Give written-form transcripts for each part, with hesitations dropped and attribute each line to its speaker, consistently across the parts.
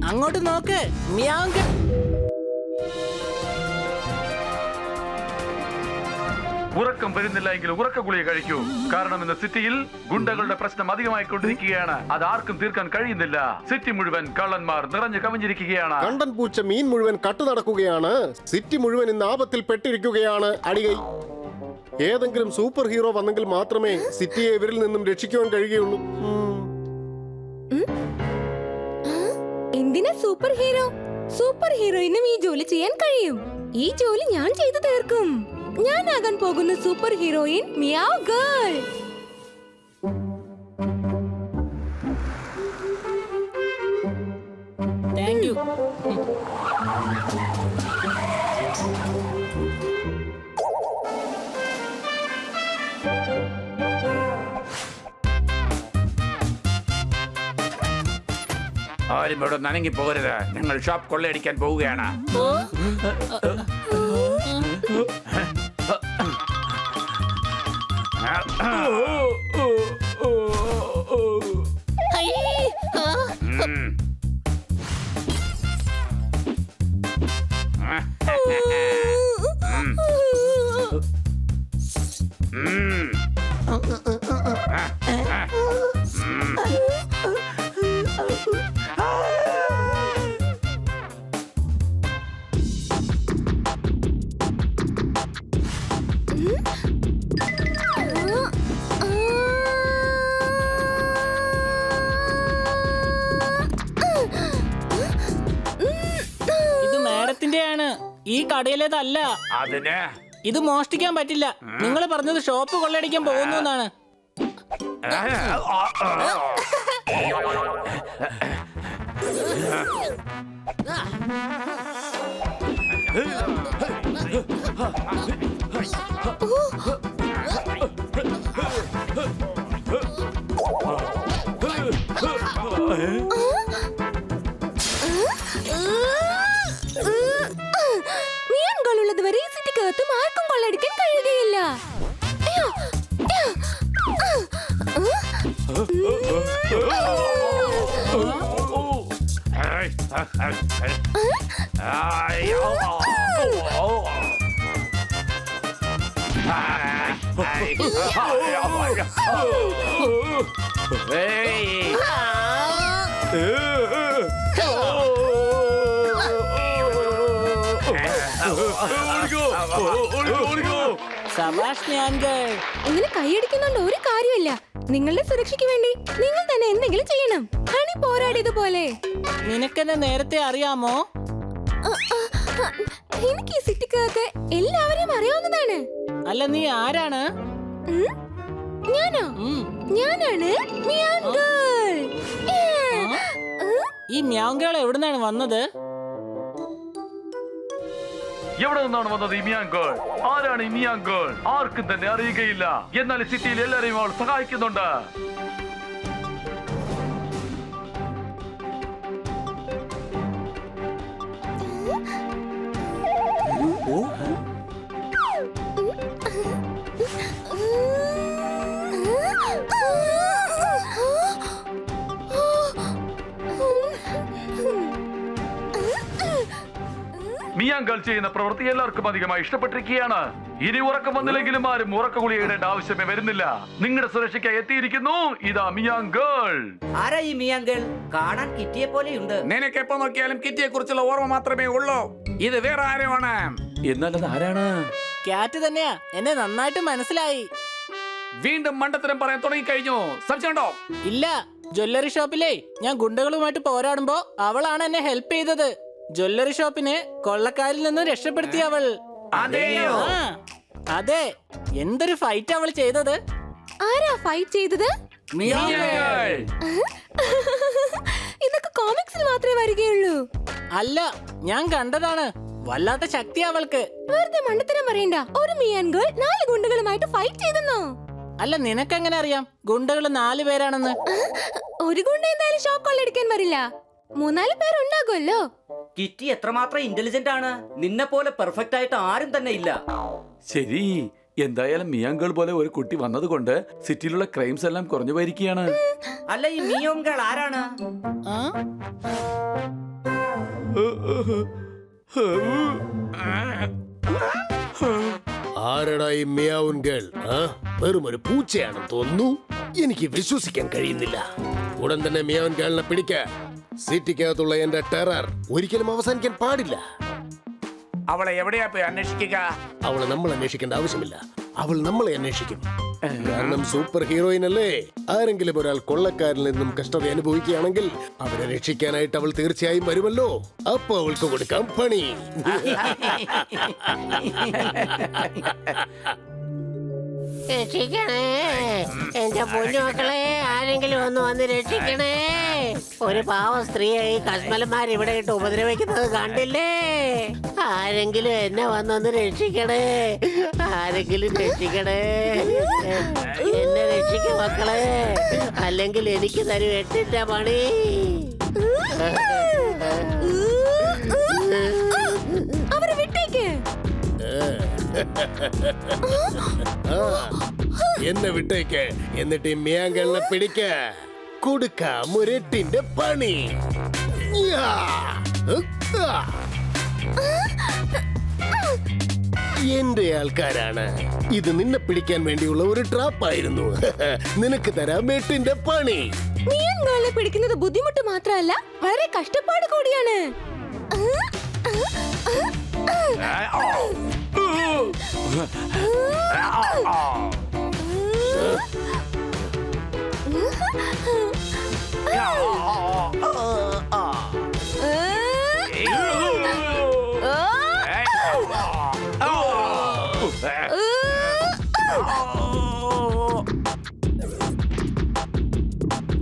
Speaker 1: അങ്ങോട്ട് നോക്ക് മിയാങ്ക്.
Speaker 2: ഉറക്കം വരുന്നില്ല എങ്കിൽ ഉറക്ക ഗുളിക കഴിക്കൂ. കാരണം ഇന്ന് സിറ്റിയിൽ ഗുണ്ടകളുടെ പ്രശ്നം അധികമായിക്കൊണ്ടിരിക്കുകയാണ്. അത് ആർക്കും തീർക്കാൻ കഴിയുന്നില്ല. സിറ്റി മുഴുവൻ കള്ളന്മാർ നിറഞ്ഞു കവിഞ്ഞിരിക്കുകയാണ്.
Speaker 3: കണ്ടൻ പൂച്ച മീൻ മുഴുവൻ കട്ടു നടക്കുകയാണ്. സിറ്റി മുഴുവൻ ഇന്ന് ആപത്തിൽ പെട്ടിരിക്കുകയാണ്. അടികൈ ഏതെങ്കിലും സൂപ്പർ ഹീറോ വന്നെങ്കിൽ മാത്രമേ സിറ്റിയെ ഇവരിൽ നിന്നും രക്ഷിക്കുവാൻ കഴിയുകയുള്ളൂ.
Speaker 4: എന്തിനാ സൂപ്പർ ഹീറോ? സൂപ്പർ ഹീറോയിനും ഈ ജോലി ചെയ്യാൻ കഴിയും. ഈ ജോലി ഞാൻ ചെയ്തു തീർക്കും. ഞാനാകാൻ പോകുന്ന super heroine meow girl.
Speaker 1: Thank you.
Speaker 5: ആരും ഇവിടെ നനങ്ങി പോകരുത്. ഞങ്ങൾ ഷോപ്പ് കൊള്ളയടിക്കാൻ പോവുകയാണ്.
Speaker 1: ഈ കടയിലേതല്ല.
Speaker 5: അതിന്
Speaker 1: ഇത് മോഷ്ടിക്കാൻ പറ്റില്ല. നിങ്ങൾ പറഞ്ഞത് ഷോപ്പ് കൊള്ളയടിക്കാൻ പോകുന്നു എന്നാണ്.
Speaker 4: മിയാൻകളുള്ളതുവരെ ഈ സിറ്റിക്കകത്തും ആർക്കും കൊള്ളയടിക്കാൻ കഴിയുകയില്ല. ഇങ്ങനെ കൈയടിക്കുന്നുണ്ട് ഒരു കാര്യമില്ല. നിങ്ങളുടെ സുരക്ഷയ്ക്ക് വേണ്ടി നിങ്ങൾ തന്നെ എന്തെങ്കിലും ചെയ്യണം. ഹണി പോരാടിയതുപോലെ.
Speaker 1: നിനക്കെന്നെ നേരത്തെ അറിയാമോ?
Speaker 4: എനിക്ക് ഈ സിറ്റിക്കകത്ത് എല്ലാവരെയും അറിയാവുന്നതാണ്.
Speaker 1: അല്ല, നീ ആരാണ്?
Speaker 4: ഞാനോ? ഞാനാണ് മിയാൻ ഗേൾ.
Speaker 1: ഈ മിയാൻ ഗേൾ എവിടുന്നാണ് വന്നത്?
Speaker 2: എവിടെ നിന്നാണ് വന്നത് ഈ മിയാൻ ഗേൾ? ആരാണ് ഈ മിയാൻ ഗേൾ? ആർക്കും തന്നെ അറിയുകയില്ല. എന്നാൽ സിറ്റിയിൽ എല്ലാരെയും അവൾ സഹായിക്കുന്നുണ്ട്. മിയാൻ ഗേൾ ചെയ്യുന്ന പ്രവൃത്തി എല്ലാവർക്കും അധികമായി ഇഷ്ടപ്പെട്ടിരിക്കുകയാണ്. ഇനി ഉറക്കം വന്നില്ലെങ്കിലും ആരും ഉറക്ക ഗുളിക ഇടേണ്ട ആവശ്യമേ വരുന്നില്ല. നിങ്ങളുടെ സുരക്ഷയ്ക്കായി എത്തിയിരിക്കുന്നു ഇതാ മിയാൻ ഗേൾ.
Speaker 6: ആരാ ഈ മിയാൻ ഗേൾ? കാണാൻ കിറ്റിയെ പോലെയുണ്ട്.
Speaker 5: നിനക്ക് എപ്പോ നോക്കിയാലും കിറ്റിയെ കുറിച്ചുള്ള ഓർമ്മ മാത്രമേ ഉള്ളൂ. ഇത് വേറെ ആരുമാണ്?
Speaker 2: എന്നാലത് ആരാണ്?
Speaker 1: ക്യാറ്റ് തന്നെയാ. എന്നെ നന്നായിട്ട് മനസ്സിലായി.
Speaker 5: വീണ്ടും മണ്ടത്തരം പറയാൻ തുടങ്ങി കഴിഞ്ഞു. സംശയമുണ്ടോ?
Speaker 1: ഇല്ല. ജ്വല്ലറി ഷോപ്പിലേ ഞാൻ ഗുണ്ടകളുമായിട്ട് പോരാടുമ്പോ അവളാണ് എന്നെ ഹെൽപ്പ് ചെയ്തത്. ജ്വല്ലറി ഷോപ്പിനെ കൊള്ളക്കാരിൽ നിന്ന് രക്ഷപ്പെടുത്തിയ അവൾ.
Speaker 5: അതെയോ?
Speaker 1: അതെ. എന്തൊരു ഫൈറ്റ് അവൾ ചെയ്തത്.
Speaker 4: ആരാ ഫൈറ്റ് ചെയ്തത്?
Speaker 5: മിയാൻ ഗേൾ.
Speaker 4: ഇതൊക്കെ കോമിക്സിൽ മാത്രമേ വരികയുള്ളൂ.
Speaker 1: അല്ല, ഞാൻ കണ്ടതാണ്. വല്ലാത്ത ശക്തി അവൾക്ക്.
Speaker 4: വെറുതെ മണ്ടത്തരം പറയണ്ട. ഒരു മിയാൻ ഗേൾ 4 ഗുണ്ടകളുമായിട്ട് ഫൈറ്റ് ചെയ്തെന്നോ?
Speaker 1: അല്ല, നിനക്കെങ്ങനെ അറിയാം ഗുണ്ടകൾ 4 പേരാണെന്ന്?
Speaker 4: ഒരു ഗുണ്ട എന്തായാലും ഷോപ്പ് കൊള്ളയടിക്കാൻ വരില്ല. 3-4 പേരുണ്ടാകുമല്ലോ.
Speaker 6: കിറ്റി എത്രമാത്രം ഇന്റലിജന്റ് ആണ്. നിന്നെ പോലെ പെർഫെക്റ്റ് ആയിട്ട് ആരും തന്നെ ഇല്ല.
Speaker 2: ശരി, എന്തായാലും മിയാങ്കൾ പോലെ ഒരു കുട്ടി വന്നതുകൊണ്ട് സിറ്റിയിലുള്ള ക്രൈംസ് എല്ലാം കുറഞ്ഞു പോയിരിക്കുകയാണ്.
Speaker 6: അല്ല, ഈ മിയോങ്കൾ ആരാണ്?
Speaker 3: ആരടാ ഈ മിയാവുൻ ഗേൾ? വെറും ഒരു പൂച്ചയാണെന്ന് തോന്നുന്നു. എനിക്ക് വിശ്വസിക്കാൻ കഴിയുന്നില്ല. ഉടൻ തന്നെ മിയാവുൻ ഗേളിനെ പിടിക്ക. സിറ്റിക്കകത്തുള്ള എന്റെ ടെറർ ഒരിക്കലും അവസാനിക്കാൻ പാടില്ല.
Speaker 5: അവളെ എവിടെയാ പോയി അന്വേഷിക്കുക?
Speaker 3: അവളെ നമ്മൾ അന്വേഷിക്കേണ്ട ആവശ്യമില്ല, അവൾ നമ്മളെ അന്വേഷിക്കും. കാരണം സൂപ്പർ ഹീറോയിൻ അല്ലേ. ആരെങ്കിലും ഒരാൾ കൊള്ളക്കാരിൽ നിന്നും കഷ്ടത അനുഭവിക്കുകയാണെങ്കിൽ അവരെ രക്ഷിക്കാനായിട്ട് അവൾ തീർച്ചയായും വരുമല്ലോ. അപ്പൊ അവൾക്ക് കൊടുക്കാം പണി.
Speaker 7: രക്ഷിക്കണേ എന്റെ പൊന്നുമക്കളെ, ആരെങ്കിലും ഒന്ന് വന്ന് രക്ഷിക്കണേ. ഒരു പാവ സ്ത്രീയെ ഈ കശ്മലന്മാർ ഇവിടെ ഇട്ട് ഉപദ്രവിക്കുന്നത് കണ്ടില്ലേ? ആരെങ്കിലും എന്നെ വന്നൊന്ന് രക്ഷിക്കണേ, ആരെങ്കിലും രക്ഷിക്കണേ. എന്നെ രക്ഷിക്കും മക്കളെ, അല്ലെങ്കിൽ എനിക്ക് തരും 8ന്റെ പണി.
Speaker 4: അവരെ വിട്ടേക്ക്.
Speaker 3: എന്നെ വിട്ടേക്ക്. എന്നിട്ട് ഈ മിയാങ്കളിനെ പിടിക്ക. കൊടുക്കാം ഒരു 8ന്റെ പണി. എന്റെ ആൾക്കാരാണ്. ഇത് നിന്നെ പിടിക്കാൻ വേണ്ടിയുള്ള ഒരു ട്രാപ്പായിരുന്നു. നിനക്ക് തരാം 8ന്റെ പണി.
Speaker 4: മിയാങ്കളെ പിടിക്കുന്നത് ബുദ്ധിമുട്ട് മാത്രമല്ല, വളരെ കഷ്ടപ്പാട് കൂടിയാണ്.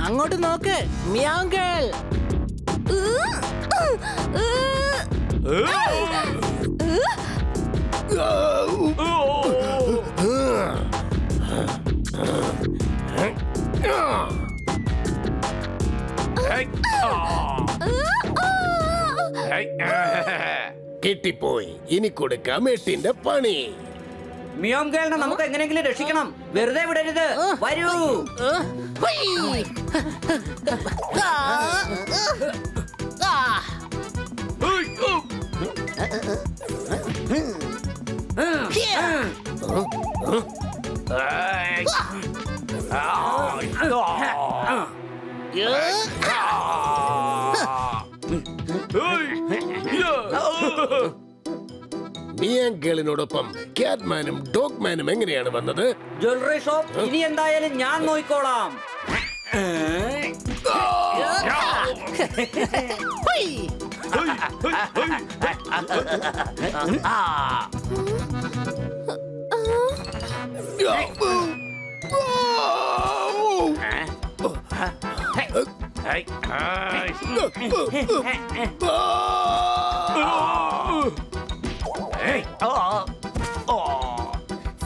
Speaker 1: അങ്ങോട്ട് നോക്ക് മിയാങ്കൾ.
Speaker 3: കിട്ടിപ്പോയി. ഇനി കൊടുക്കാം 8ന്റെ പണി.
Speaker 6: മിയോങ്കളിനെ നമുക്ക് എങ്ങനെയെങ്കിലും രക്ഷിക്കണം. വെറുതെ വിടരുത്. വരൂ.
Speaker 3: മിയാങ്കളിനോടൊപ്പം ക്യാറ്റ്മാനും ഡോഗ്മാനും എങ്ങനെയാണ് വന്നത്?
Speaker 6: ജ്വല്ലറി ഷോപ്പ് ഇനി എന്തായാലും ഞാൻ നോക്കിക്കോളാം.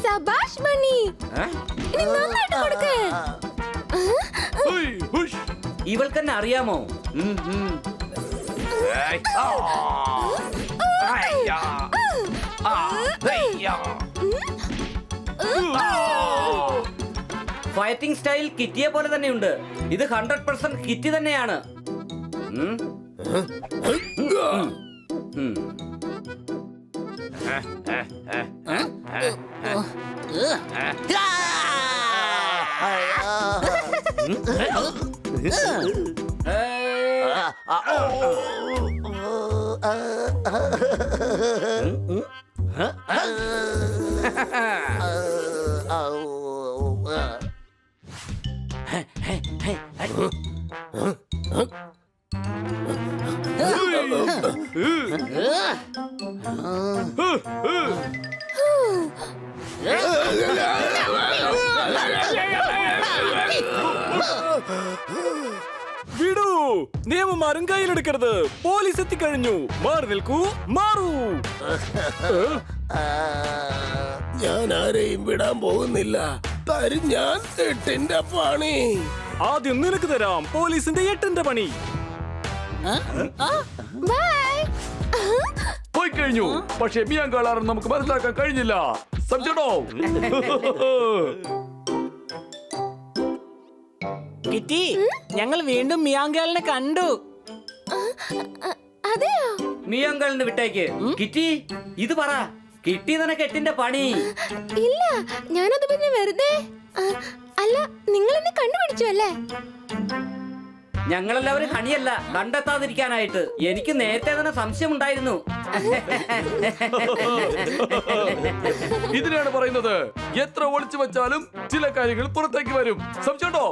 Speaker 4: സബാഷ് ബണ്ണി, ഇനി നന്നായിട്ട് കൊടുക്ക്.
Speaker 6: ഇവൾക്കെന്നെ അറിയാമോ? ഫൈറ്റിംഗ് സ്റ്റൈൽ കിറ്റിയെ പോലെ തന്നെയുണ്ട്. ഇത് 100% കിറ്റി തന്നെയാണ്.
Speaker 8: വിടൂ, നിയമമാരും കയ്യിലെടുക്കരുത്. പോലീസ് എത്തിക്കഴിഞ്ഞു. മാറി നിൽക്കൂ, മാറൂ.
Speaker 3: ഞാൻ ആരെയും വിടാൻ പോകുന്നില്ല. തരും ഞാൻ 8ന്റെ പണി.
Speaker 8: ആദ്യം നിനക്ക് തരാം പോലീസിന്റെ 8ന്റെ പണി.
Speaker 4: ബൈ.
Speaker 5: പോയി കഴിഞ്ഞു. പക്ഷേ മിയാങ്കാൾ ആണെന്ന് നമുക്ക് മനസ്സിലാക്കാൻ കഴിഞ്ഞില്ല. സംശയടോ?
Speaker 1: കിറ്റി, ഞങ്ങൾ വീണ്ടും മിയാങ്കാളിനെ കണ്ടു.
Speaker 4: അതെയോ?
Speaker 6: മിയങ്കളിന് വിട്ടേക്ക്. കിറ്റി, ഇത് പറ, കിട്ടി നിനക്ക് എട്ടിന്റെ പണി?
Speaker 4: ഇല്ല, ഞാനത് പിന്നെ വെറുതെ. അല്ല, നിങ്ങൾ എന്നെ കണ്ടുപിടിച്ചു അല്ലേ?
Speaker 6: ഞങ്ങളെല്ലാവരും ഹണിയല്ല, കണ്ടെത്താതിരിക്കാനായിട്ട്. എനിക്ക് നേരത്തെ തന്നെ സംശയമുണ്ടായിരുന്നു.
Speaker 5: ഇതിനാണ് പറയുന്നത്, എത്ര ഒളിച്ചു വെച്ചാലും ചില കാര്യങ്ങൾ പുറത്തേക്ക് വരും. സംശയമുണ്ടോ?